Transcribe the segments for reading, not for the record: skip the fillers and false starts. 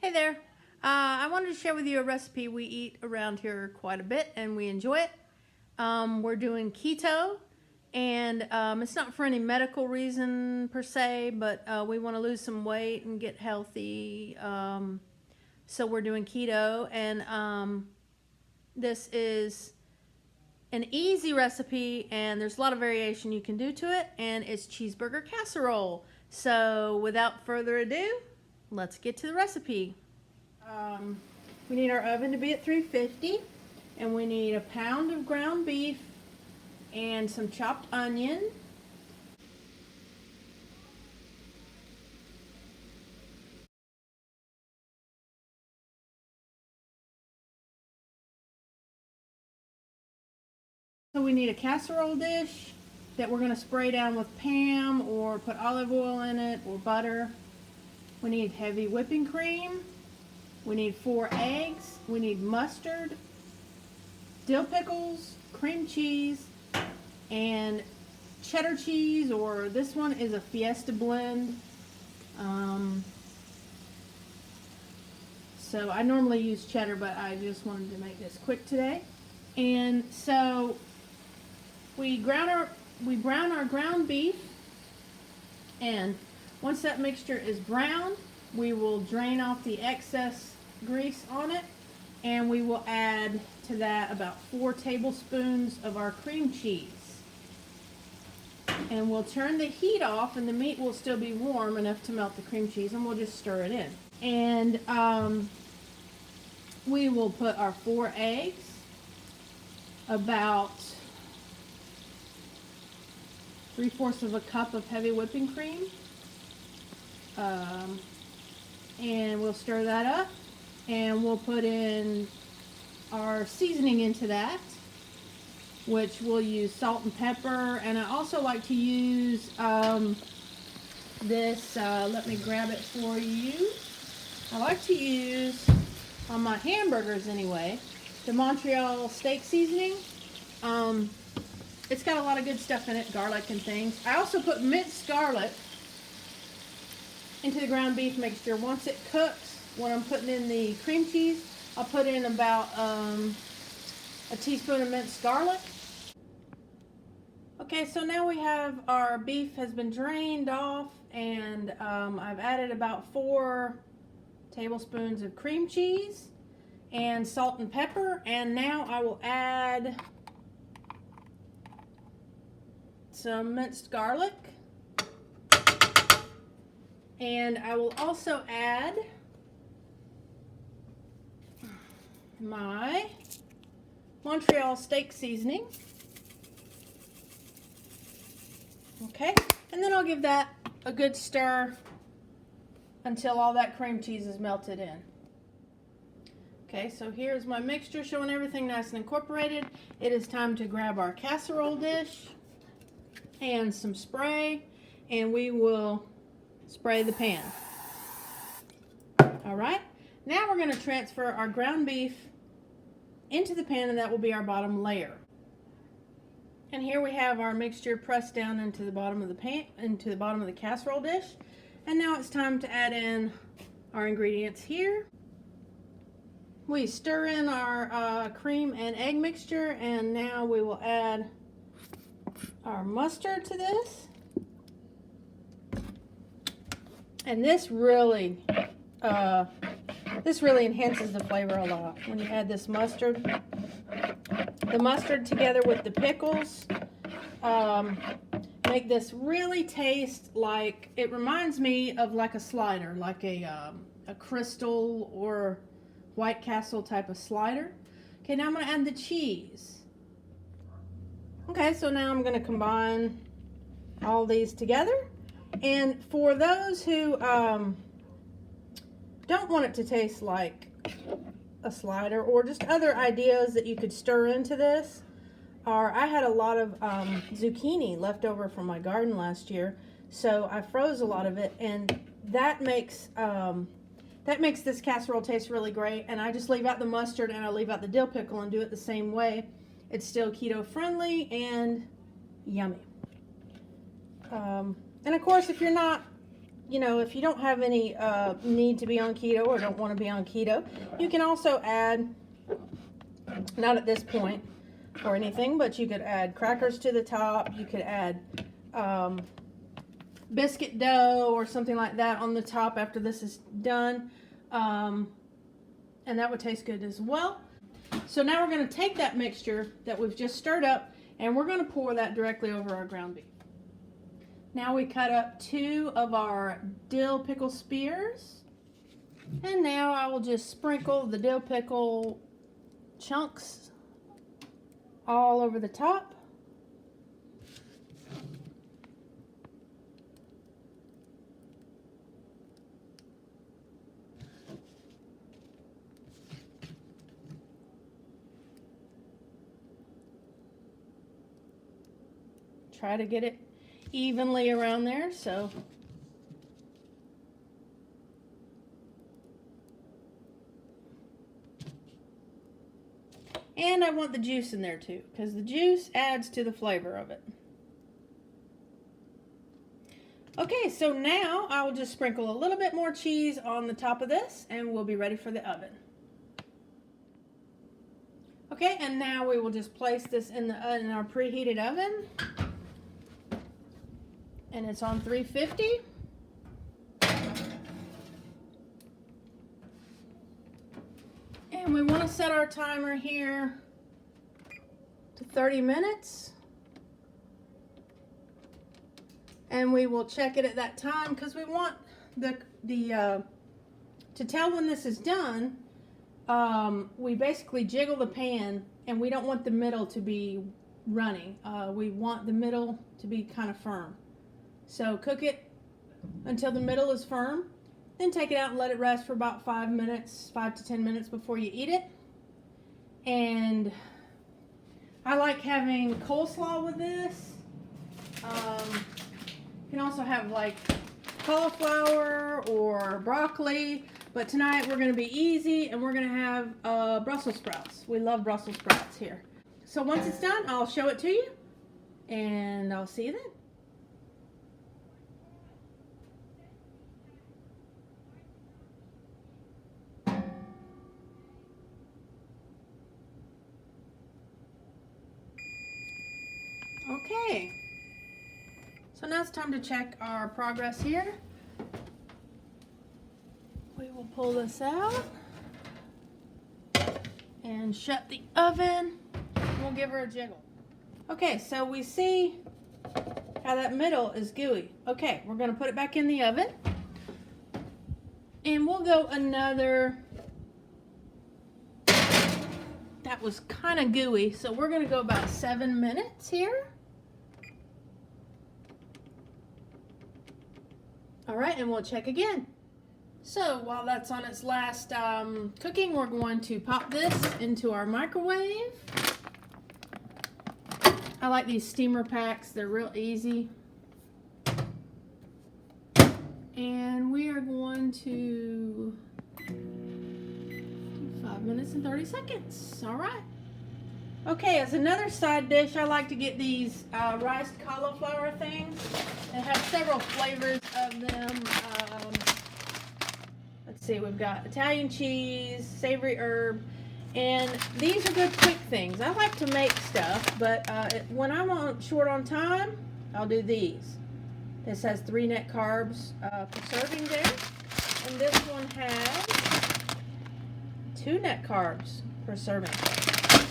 Hey there. I wanted to share with you a recipe we eat around here quite a bit and we enjoy it. We're doing keto, and it's not for any medical reason per se, but we want to lose some weight and get healthy. So we're doing keto, and this is an easy recipe, and there's a lot of variation you can do to it, and it's cheeseburger casserole. So without further ado, let's get to the recipe. We need our oven to be at 350, and we need a pound of ground beef and some chopped onion. So we need a casserole dish that we're going to spray down with Pam or put olive oil in it or butter. We need heavy whipping cream. We need 4 eggs. We need mustard, dill pickles, cream cheese, and cheddar cheese, or this one is a Fiesta blend. So I normally use cheddar, but I just wanted to make this quick today. And so we brown our ground beef, and once that mixture is brown, we will drain off the excess grease on it, and we will add to that about 4 tablespoons of our cream cheese. And we'll turn the heat off, and the meat will still be warm enough to melt the cream cheese, and we'll just stir it in. And we will put our 4 eggs, about 3/4 of a cup of heavy whipping cream, and we'll stir that up, and we'll put in our seasoning into that, which we'll use salt and pepper. And I also like to use this, let me grab it for you. I like to use, on my hamburgers anyway, the Montreal steak seasoning. It's got a lot of good stuff in it, garlic and things. I also put minced garlic into the ground beef mixture. Once it cooks, when I'm putting in the cream cheese, I'll put in about a teaspoon of minced garlic. Okay, so now we have our beef has been drained off, and I've added about 4 tablespoons of cream cheese and salt and pepper, and now I will add some minced garlic, and I will also add my Montreal steak seasoning. Okay, and then I'll give that a good stir until all that cream cheese is melted in. Okay, so here's my mixture showing everything nice and incorporated. It is time to grab our casserole dish and some spray, and we will spray the pan. All right, now we're going to transfer our ground beef into the pan, and that will be our bottom layer. And here we have our mixture pressed down into the bottom of the pan, into the bottom of the casserole dish. And now it's time to add in our ingredients here. We stir in our cream and egg mixture, and now we will add our mustard to this. And this really enhances the flavor a lot when you add this mustard. The mustard together with the pickles make this really taste like, it reminds me of like a slider, like a Crystal or White Castle type of slider. Okay, now I'm going to add the cheese. Okay, so now I'm going to combine all these together. And for those who don't want it to taste like a slider, or just other ideas that you could stir into this, are I had a lot of zucchini left over from my garden last year, so I froze a lot of it, and that makes this casserole taste really great. And I just leave out the mustard and I leave out the dill pickle and do it the same way. It's still keto friendly and yummy. And of course, if you're not you know, if you don't have any need to be on keto or don't want to be on keto, you can also add, not at this point or anything, but you could add crackers to the top. You could add biscuit dough or something like that on the top after this is done. And that would taste good as well. So now we're going to take that mixture that we've just stirred up and we're going to pour that directly over our ground beef. Now we cut up 2 of our dill pickle spears. And now I will just sprinkle the dill pickle chunks all over the top. Try to get it evenly around there, so and I want the juice in there too, because the juice adds to the flavor of it. Okay, so now I will just sprinkle a little bit more cheese on the top of this and we'll be ready for the oven. Okay, and now we will just place this in our preheated oven. And it's on 350. And we want to set our timer here to 30 minutes. And we will check it at that time because we want to tell when this is done. We basically jiggle the pan and we don't want the middle to be running. We want the middle to be kind of firm. So cook it until the middle is firm, then take it out and let it rest for about 5 to 10 minutes before you eat it. And I like having coleslaw with this. You can also have like cauliflower or broccoli, but tonight we're going to be easy and we're going to have Brussels sprouts. We love Brussels sprouts here. So once it's done, I'll show it to you and I'll see you then. Okay, so now it's time to check our progress here. We will pull this out and shut the oven. We'll give her a jiggle. Okay, so we see how that middle is gooey. Okay, we're going to put it back in the oven. And we'll go another, that was kind of gooey, so we're going to go about 7 minutes here. All right, and we'll check again. So while that's on its last cooking, we're going to pop this into our microwave. I like these steamer packs. They're real easy. And we are going to do 5 minutes and 30 seconds. All right. Okay, as another side dish, I like to get these riced cauliflower things. They have several flavors of them. Let's see, we've got Italian cheese, savory herb, and these are good quick things. I like to make stuff, but when I'm short on time, I'll do these. This has 3 net carbs per serving there, and this one has 2 net carbs per serving.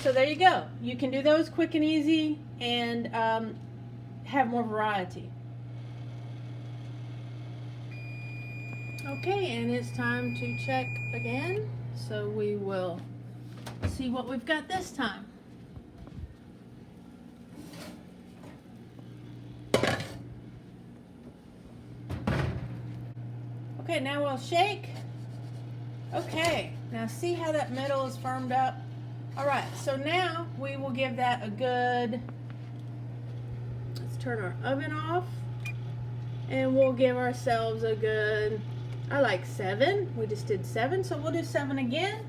So there you go. You can do those quick and easy and have more variety. Okay, and it's time to check again. So we will see what we've got this time. Okay, now we'll shake. Okay, now see how that middle is firmed up? All right, so now we will give that a good, let's turn our oven off, and we'll give ourselves a good, I like 7. We just did 7, so we'll do 7 again.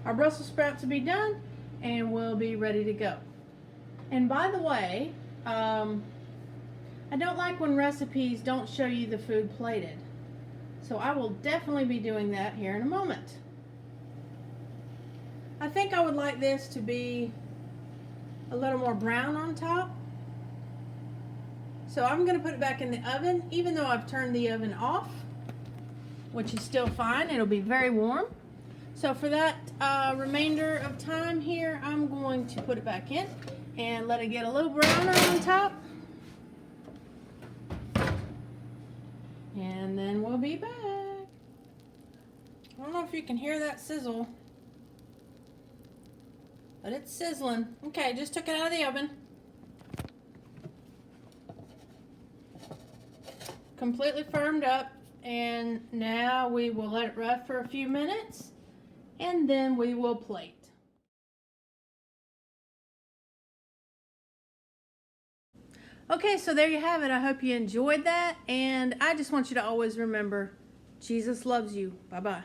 Our Brussels sprouts will be done, and we'll be ready to go. And by the way, I don't like when recipes don't show you the food plated. So I will definitely be doing that here in a moment. I think I would like this to be a little more brown on top. So I'm going to put it back in the oven, even though I've turned the oven off, which is still fine. It'll be very warm. So for that remainder of time here, I'm going to put it back in and let it get a little browner on top. And then we'll be back. I don't know if you can hear that sizzle, but it's sizzling. Okay, just took it out of the oven. Completely firmed up, and now we will let it rest for a few minutes, and then we will plate. Okay, so there you have it. I hope you enjoyed that, and I just want you to always remember, Jesus loves you. Bye-bye.